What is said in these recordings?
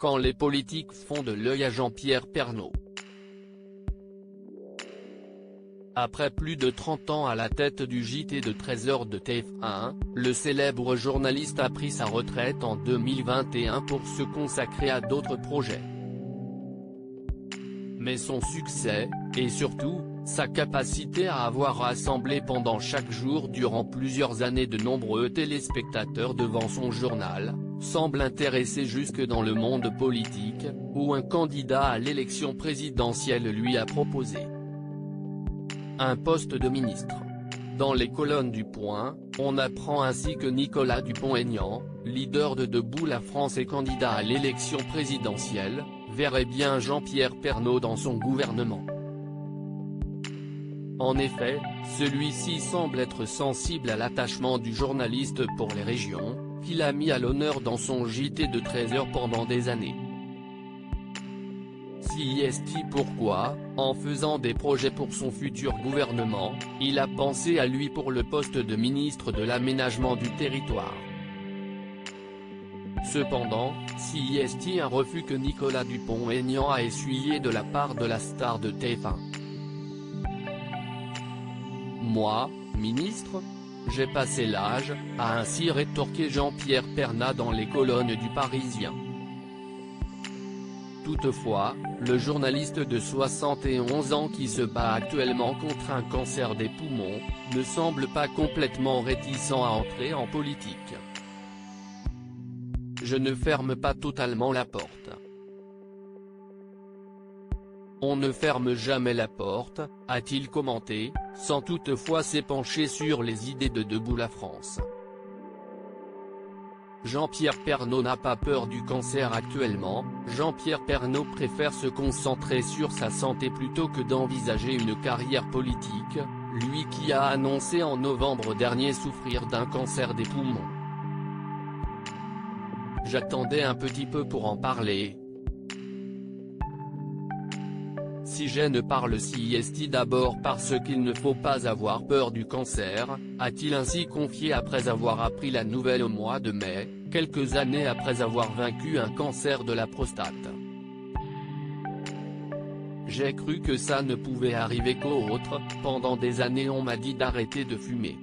quand les politiques font de l'œil à Jean-Pierre Pernaut. Après plus de 30 ans à la tête du JT de 13h de TF1, le célèbre journaliste a pris sa retraite en 2021 pour se consacrer à d'autres projets. Mais son succès, et surtout, sa capacité à avoir rassemblé pendant chaque jour durant plusieurs années de nombreux téléspectateurs devant son journal, semble intéresser jusque dans le monde politique, où un candidat à l'élection présidentielle lui a proposé un poste de ministre. Dans les colonnes du Point, on apprend ainsi que Nicolas Dupont-Aignan, leader de Debout la France et candidat à l'élection présidentielle, verrait bien Jean-Pierre Pernaut dans son gouvernement. En effet, celui-ci semble être sensible à l'attachement du journaliste pour les régions, qu'il a mis à l'honneur dans son JT de 13h pendant des années. CIST pourquoi, en faisant des projets pour son futur gouvernement, il a pensé à lui pour le poste de ministre de l'Aménagement du Territoire. Cependant, CIST un refus que Nicolas Dupont-Aignan a essuyé de la part de la star de TF1. Moi, ministre ? J'ai passé l'âge, a ainsi rétorqué Jean-Pierre Pernaut dans les colonnes du Parisien. Toutefois, le journaliste de 71 ans qui se bat actuellement contre un cancer des poumons, ne semble pas complètement réticent à entrer en politique. Je ne ferme pas totalement la porte. On ne ferme jamais la porte, a-t-il commenté, sans toutefois s'épancher sur les idées de Debout la France. Jean-Pierre Pernaut n'a pas peur du cancer actuellement, Jean-Pierre Pernaut préfère se concentrer sur sa santé plutôt que d'envisager une carrière politique, lui qui a annoncé en novembre dernier souffrir d'un cancer des poumons. J'attendais un petit peu pour en parler. Si je ne parle CIST d'abord parce qu'il ne faut pas avoir peur du cancer, a-t-il ainsi confié après avoir appris la nouvelle au mois de mai, quelques années après avoir vaincu un cancer de la prostate. J'ai cru que ça ne pouvait arriver qu'aux autres, pendant des années on m'a dit d'arrêter de fumer.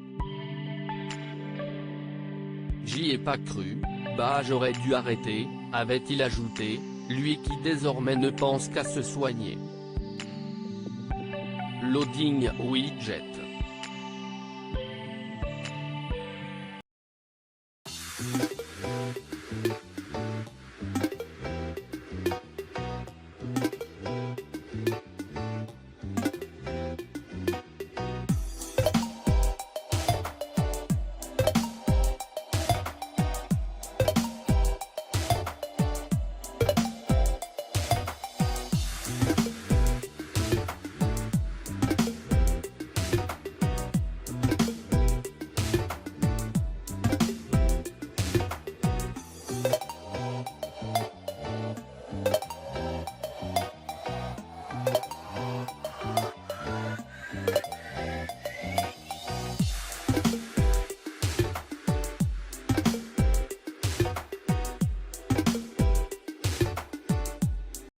J'y ai pas cru, bah j'aurais dû arrêter, avait-il ajouté, lui qui désormais ne pense qu'à se soigner. Loading widget.